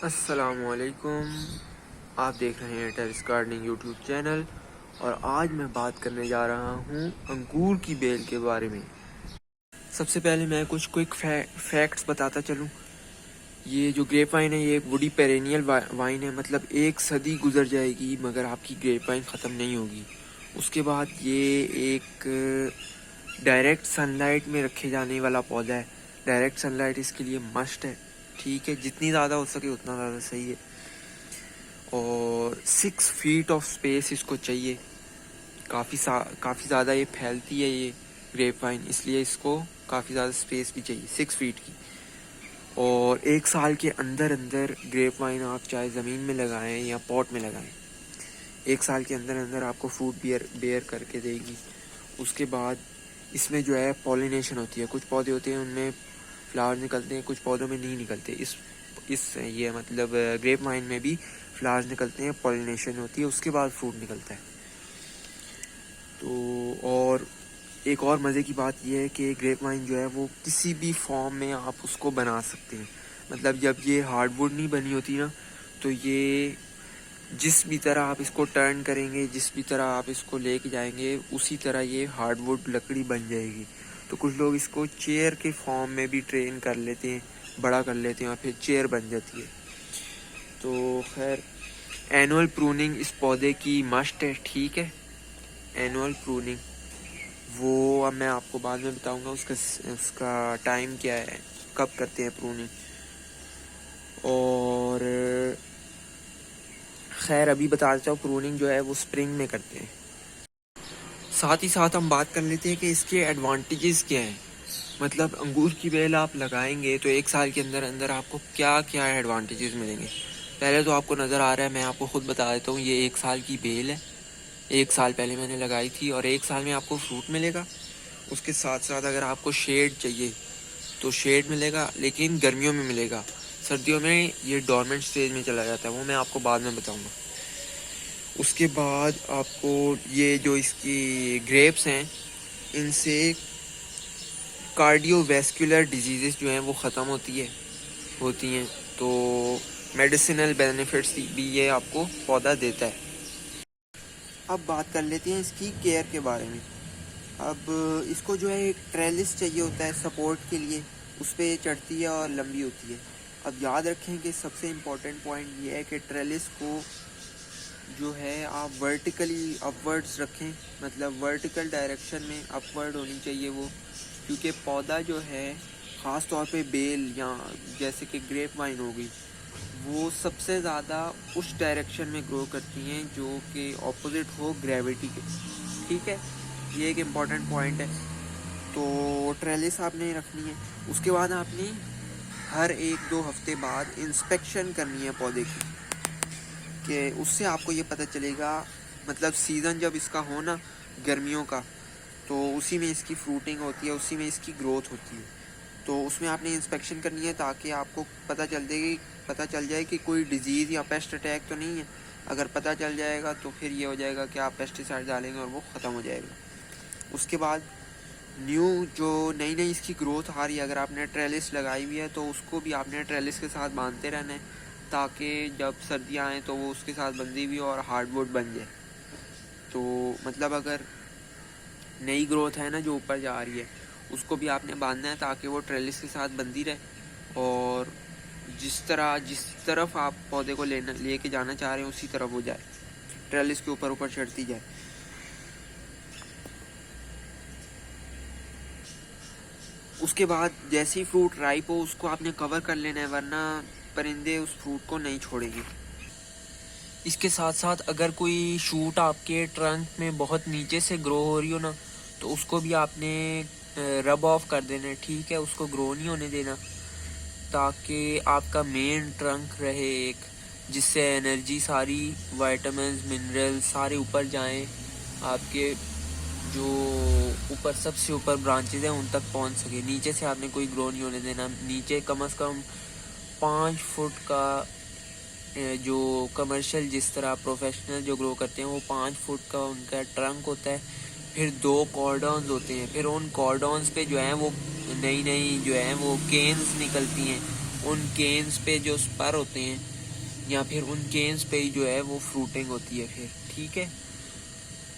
अस्सलामुअलैकुम। आप देख रहे हैं टेरेस गार्डनिंग यूट्यूब चैनल और आज मैं बात करने जा रहा हूँ अंगूर की बेल के बारे में। सबसे पहले मैं कुछ क्विक फैक्ट्स बताता चलूँ। ये जो ग्रेप वाइन है ये एक वुडी पेरेनियल वाइन है, मतलब एक सदी गुजर जाएगी मगर आपकी ग्रेप वाइन ख़त्म नहीं होगी। उसके बाद ये एक डायरेक्ट सनलाइट में रखे जाने वाला पौधा है। डायरेक्ट सनलाइट इसके लिए मस्ट है, ठीक है, जितनी ज़्यादा हो सके उतना ज़्यादा सही है। और 6 फीट ऑफ स्पेस इसको चाहिए। काफ़ी ज़्यादा ये फैलती है ये ग्रेप वाइन, इसलिए इसको काफ़ी ज़्यादा स्पेस भी चाहिए 6 फीट की। और 1 साल के अंदर अंदर ग्रेप वाइन आप चाहे ज़मीन में लगाएं या पॉट में लगाएं, 1 साल के अंदर अंदर आपको फ्रूट बेयर करके देगी। उसके बाद इसमें जो है पॉलिनेशन होती है। कुछ पौधे होते हैं उनमें फ्लावर निकलते हैं, कुछ पौधों में नहीं निकलते। इस ये मतलब ग्रेप वाइन में भी फ्लावर्स निकलते हैं, पॉलिनेशन होती है, उसके बाद फ्रूट निकलता है। तो और एक और मज़े की बात यह है कि ग्रेप वाइन जो है वो किसी भी फॉर्म में आप उसको बना सकते हैं। मतलब जब ये हार्डवुड नहीं बनी होती ना, तो ये जिस भी तरह आप इसको टर्न करेंगे, जिस भी तरह आप इसको लेके जाएंगे, उसी तरह ये हार्डवुड लकड़ी बन जाएगी। तो कुछ लोग इसको चेयर के फॉर्म में भी ट्रेन कर लेते हैं, बड़ा कर लेते हैं और फिर चेयर बन जाती है। तो खैर एनुअल प्रूनिंग इस पौधे की मस्ट है, ठीक है। एनुअल प्रूनिंग वो अब मैं आपको बाद में बताऊंगा, उसका टाइम क्या है, कब करते हैं प्रूनिंग। और खैर अभी बता देता हूँ, प्रूनिंग जो है वो स्प्रिंग में करते हैं। साथ ही साथ हम बात कर लेते हैं कि इसके एडवांटेजेस क्या हैं। मतलब अंगूर की बेल आप लगाएंगे तो 1 साल के अंदर अंदर आपको क्या क्या एडवांटेजेस मिलेंगे। पहले तो आपको नज़र आ रहा है, मैं आपको ख़ुद बता देता हूँ, ये 1 साल की बेल है। 1 साल पहले मैंने लगाई थी और 1 साल में आपको फ्रूट मिलेगा। उसके साथ साथ अगर आपको शेड चाहिए तो शेड मिलेगा, लेकिन गर्मियों में मिलेगा। सर्दियों में ये डोरमेंट स्टेज में चला जाता है, वो मैं आपको बाद में बताऊँगा। उसके बाद आपको ये जो इसकी ग्रेप्स हैं, इनसे कार्डियोवैस्कुलर डिजीज़ जो हैं वो ख़त्म होती हैं। तो मेडिसिनल बेनिफिट्स भी ये आपको पौधा देता है। अब बात कर लेते हैं इसकी केयर के बारे में। अब इसको जो है एक ट्रेलिस चाहिए होता है सपोर्ट के लिए, उस पर ये चढ़ती है और लंबी होती है। अब याद रखें कि सबसे इम्पोर्टेंट पॉइंट ये है कि ट्रेलिस को जो है आप वर्टिकली अपवर्ड्स रखें, मतलब वर्टिकल डायरेक्शन में अपवर्ड होनी चाहिए वो, क्योंकि पौधा जो है ख़ास तौर पे बेल या जैसे कि ग्रेप वाइन हो गई, वो सबसे ज़्यादा उस डायरेक्शन में ग्रो करती हैं जो कि ऑपोजिट हो ग्रेविटी के, ठीक है। ये एक इम्पॉर्टेंट पॉइंट है। तो ट्रेलिस आपने रखनी है। उसके बाद आपने हर 1-2 हफ्ते बाद इंस्पेक्शन करनी है पौधे की, कि उससे आपको ये पता चलेगा, मतलब सीज़न जब इसका हो ना गर्मियों का, तो उसी में इसकी फ्रूटिंग होती है, उसी में इसकी ग्रोथ होती है। तो उसमें आपने इंस्पेक्शन करनी है ताकि आपको पता चल जाए कि कोई डिजीज़ या पेस्ट अटैक तो नहीं है। अगर पता चल जाएगा तो फिर ये हो जाएगा कि आप पेस्टिसाइड डालेंगे और वो ख़त्म हो जाएगा। उसके बाद जो नई इसकी ग्रोथ आ रही है, अगर आपने ट्रेलिस लगाई हुई है तो उसको भी आपने ट्रेलिस के साथ बांधते रहना है, ताकि जब सर्दियाँ आएँ तो वो उसके साथ बंधी हुई और हार्डवुड बन जाए। तो मतलब अगर नई ग्रोथ है ना जो ऊपर जा रही है, उसको भी आपने बांधना है ताकि वो ट्रेलिस के साथ बंधी रहे और जिस तरफ आप पौधे को लेके जाना चाह रहे हैं उसी तरफ हो जाए, ट्रेलिस के ऊपर चढ़ती जाए। उसके बाद जैसे ही फ्रूट राइप हो उसको आपने कवर कर लेना है, वरना परिंदे उस फ्रूट को नहीं छोड़ेंगे। इसके साथ साथ अगर कोई शूट आपके ट्रंक में बहुत नीचे से ग्रो हो रही हो ना, तो उसको भी आपने रब ऑफ कर देना है, ठीक है। उसको ग्रो नहीं होने देना, ताकि आपका मेन ट्रंक रहे एक, जिससे एनर्जी सारी, विटामिन मिनरल सारे ऊपर जाएं, आपके जो ऊपर सबसे ऊपर ब्रांचेज हैं उन तक पहुंच सके। नीचे से आपने कोई ग्रो नहीं होने देना। नीचे कम से कम 5 फुट का, जो कमर्शियल जिस तरह प्रोफेशनल जो ग्रो करते हैं वो 5 फुट का उनका ट्रंक होता है। फिर 2 कॉर्डन्स होते हैं, फिर उन कॉर्डन्स पे जो है वो नई जो है वो केन्स निकलती हैं। उन केन्स पे जो स्पर होते हैं या फिर उन केन्स पे ही जो है वो फ्रूटिंग होती है फिर, ठीक है।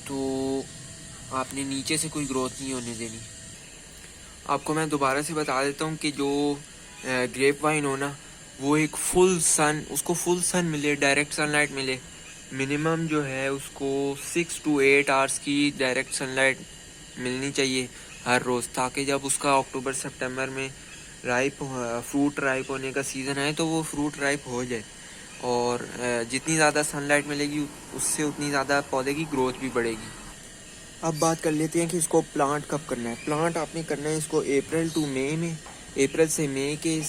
तो आपने नीचे से कोई ग्रोथ नहीं होने देनी। आपको मैं दोबारा से बता देता हूँ कि जो ग्रेप वाइन हो ना, वो एक उसको फुल सन मिले, डायरेक्ट सनलाइट मिले। मिनिमम जो है उसको 6 to 8 आवर्स की डायरेक्ट सनलाइट मिलनी चाहिए हर रोज़, ताकि जब उसका अक्टूबर सितंबर में फ्रूट राइप होने का सीज़न आए तो वो फ्रूट राइप हो जाए। और जितनी ज़्यादा सनलाइट मिलेगी उससे उतनी ज़्यादा पौधे की ग्रोथ भी बढ़ेगी। अब बात कर लेते हैं कि इसको प्लांट कब करना है। प्लांट आपने करना है इसको अप्रैल टू मई में, अप्रैल से मई के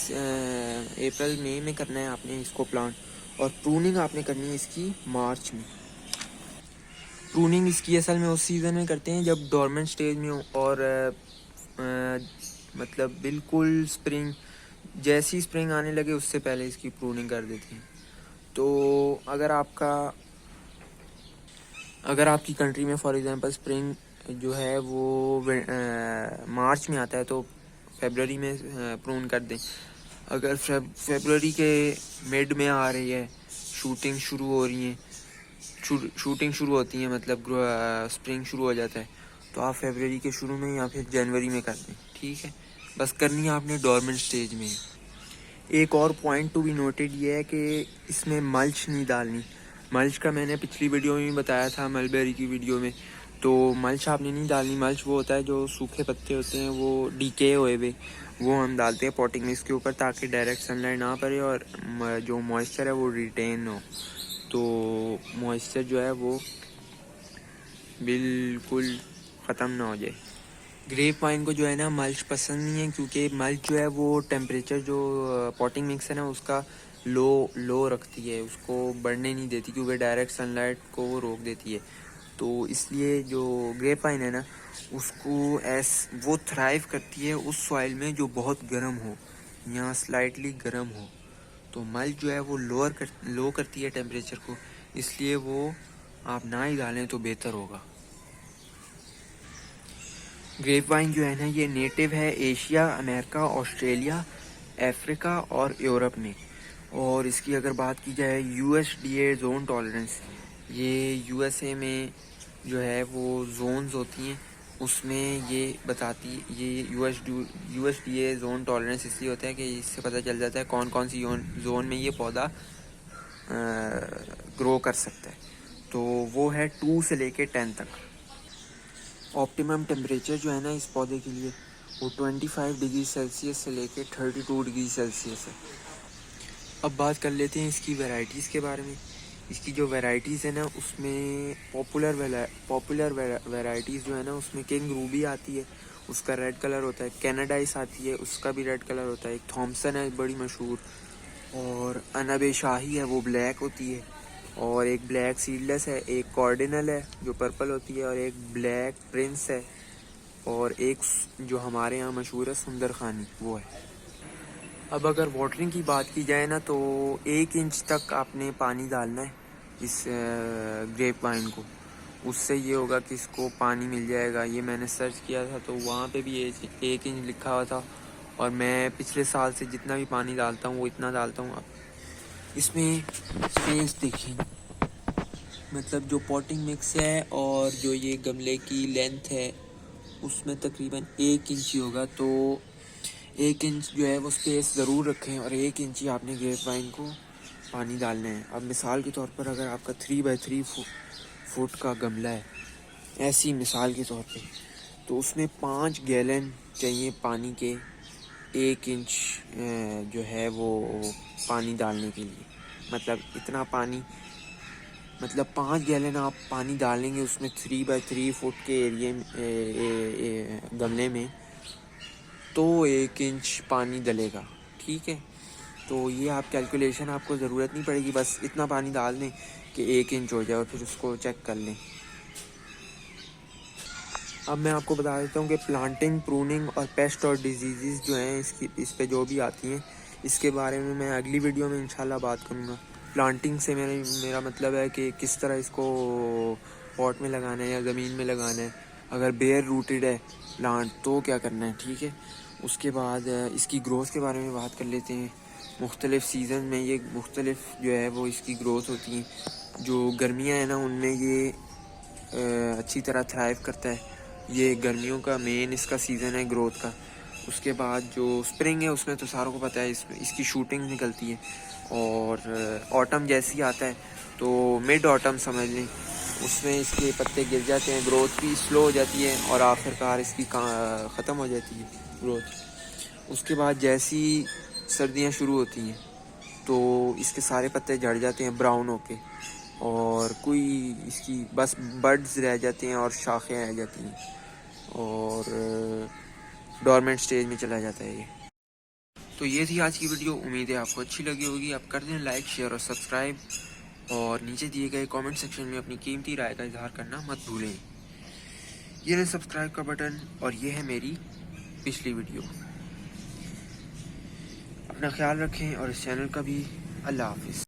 अप्रैल मई में करना है आपने इसको प्लांट। और प्रूनिंग आपने करनी है इसकी मार्च में। प्रूनिंग इसकी असल में उस सीज़न में करते हैं जब डोरमेंट स्टेज में हो, और मतलब बिल्कुल स्प्रिंग, जैसी स्प्रिंग आने लगे उससे पहले इसकी प्रूनिंग कर देते हैं। तो अगर आपकी कंट्री में फॉर एग्जांपल स्प्रिंग जो है वो मार्च में आता है तो फरवरी में प्रून कर दें। अगर फरवरी के मिड में आ रही है, शूटिंग शुरू होती है, मतलब स्प्रिंग शुरू हो जाता है, तो आप फरवरी के शुरू में या फिर जनवरी में कर दें, ठीक है। बस करनी है आपने डोरमेंट स्टेज में। एक और पॉइंट टू बी नोटेड ये है कि इसमें मल्च नहीं डालनी। मल्च का मैंने पिछली वीडियो में बताया था, मलबेरी की वीडियो में। तो मल्च आपने नहीं डालनी। मल्च वो होता है जो सूखे पत्ते होते हैं वो डीके हुए हुए, वो हम डालते हैं पॉटिंग में इसके ऊपर, ताकि डायरेक्ट सनलाइट ना पड़े और जो मॉइस्चर है वो रिटेन हो। तो मॉइस्चर जो है वो बिल्कुल ख़त्म ना हो जाए। ग्रेप वाइन को जो है ना मल्च पसंद नहीं है, क्योंकि मल्च जो है वो टेम्परेचर जो पॉटिंग मिक्स है ना उसका लो रखती है, उसको बढ़ने नहीं देती, क्योंकि डायरेक्ट सनलाइट को वो रोक देती है। तो इसलिए जो ग्रेप वाइन है ना उसको वो थ्राइव करती है उस सॉइल में जो बहुत गर्म हो या स्लाइटली गर्म हो। तो मल्च जो है वो लो करती है टेम्परेचर को, इसलिए वो आप ना ही डालें तो बेहतर होगा। ग्रेप वाइन जो है ना ये नेटिव है एशिया, अमेरिका, ऑस्ट्रेलिया, अफ्रीका और यूरोप में। और इसकी अगर बात की जाए यूएसडीए जोन टॉलरेंस, ये यूएसए में जो है वो जोन्स होती हैं, उसमें ये बताती, ये यूएसडीए जोन टॉलरेंस इसलिए होता है कि इससे पता चल जाता है कौन कौन सी जोन में ये पौधा ग्रो कर सकता है। तो वो है 2 से लेके 10 तक। ऑप्टिमम टेम्परेचर जो है ना इस पौधे के लिए वो 25 डिग्री सेल्सियस से लेके 32 डिग्री सेल्सियस है। अब बात कर लेते हैं इसकी वैरायटीज़ के बारे में। इसकी जो वैरायटीज़ है ना उसमें पॉपुलर वैरायटीज़ जो है ना उसमें किंग रूबी आती है, उसका रेड कलर होता है। कैनाडाइस आती है, उसका भी रेड कलर होता है। एक थॉमसन है बड़ी मशहूर, और अनबे शाही है वो ब्लैक होती है। और एक ब्लैक सीडलेस है, एक कॉर्डिनल है जो पर्पल होती है, और एक ब्लैक प्रिंस है, और एक जो हमारे यहाँ मशहूर है सुंदर खानी वो है। अब अगर वाटरिंग की बात की जाए ना तो 1 इंच तक आपने पानी डालना है इस ग्रेप वाइन को। उससे ये होगा कि इसको पानी मिल जाएगा। ये मैंने सर्च किया था तो वहाँ पे भी 1 इंच लिखा हुआ था, और मैं पिछले साल से जितना भी पानी डालता हूँ वो इतना डालता हूँ। अब इसमें स्पेस देखिए, मतलब जो पॉटिंग मिक्स है और जो ये गमले की लेंथ है उसमें तकरीबन 1 इंच ही होगा। तो 1 इंच जो है वो स्पेस ज़रूर रखें, और 1 इंच ही आपने ग्रेप वाइन को पानी डालना है। अब मिसाल के तौर पर अगर आपका 3x3 फुट का गमला है, ऐसी मिसाल के तौर पे, तो उसमें 5 गैलन चाहिए पानी के 1 इंच जो है वो पानी डालने के लिए। मतलब इतना पानी, मतलब 5 गैलन आप पानी डालेंगे उसमें 3x3 फुट के एरिए गमले में, तो 1 इंच पानी डलेगा, ठीक है। तो ये आप कैलकुलेशन आपको ज़रूरत नहीं पड़ेगी, बस इतना पानी डाल दें कि 1 इंच हो जाए और फिर उसको चेक कर लें। अब मैं आपको बता देता हूँ कि प्लांटिंग, प्रूनिंग और पेस्ट और डिजीज़ जो हैं इस पे जो भी आती हैं, इसके बारे में मैं अगली वीडियो में इंशाल्लाह बात करूँगा। प्लांटिंग से मेरा मतलब है कि किस तरह इसको पॉट में लगाना है या ज़मीन में लगाना है। अगर बेयर रूटेड है प्लांट तो क्या करना है, ठीक है। उसके बाद इसकी ग्रोथ के बारे में बात कर लेते हैं। मुख्तलिफ़ सीज़न में ये मुख्तलिफ़ जो है वो इसकी ग्रोथ होती हैं। जो गर्मियाँ हैं ना उनमें ये अच्छी तरह थ्राइव करता है। ये गर्मियों का मेन इसका सीज़न है ग्रोथ का। उसके बाद जो स्प्रिंग है उसमें तो सारों को पता है इसकी शूटिंग निकलती है। और ऑटम जैसे ही आता है तो मिड ऑटम समझ लें, उसमें इसके पत्ते गिर जाते हैं, ग्रोथ भी स्लो हो जाती है और आखिरकार इसकी ख़त्म हो जाती है ग्रोथ। उसके बाद जैसी सर्दियाँ शुरू होती हैं तो इसके सारे पत्ते झड़ जाते हैं ब्राउन होके, और कोई इसकी बस बड्स रह जाते हैं और शाखें रह जाती हैं और डोरमेंट स्टेज में चला जाता है ये। तो ये थी आज की वीडियो। उम्मीद है आपको अच्छी लगी होगी। आप कर दें लाइक, शेयर और सब्सक्राइब, और नीचे दिए गए कमेंट सेक्शन में अपनी कीमती राय का इजहार करना मत भूलें। ये है सब्सक्राइब का बटन और ये है मेरी पिछली वीडियो। अपना ख्याल रखें और इस चैनल का भी। अल्लाह हाफिज़।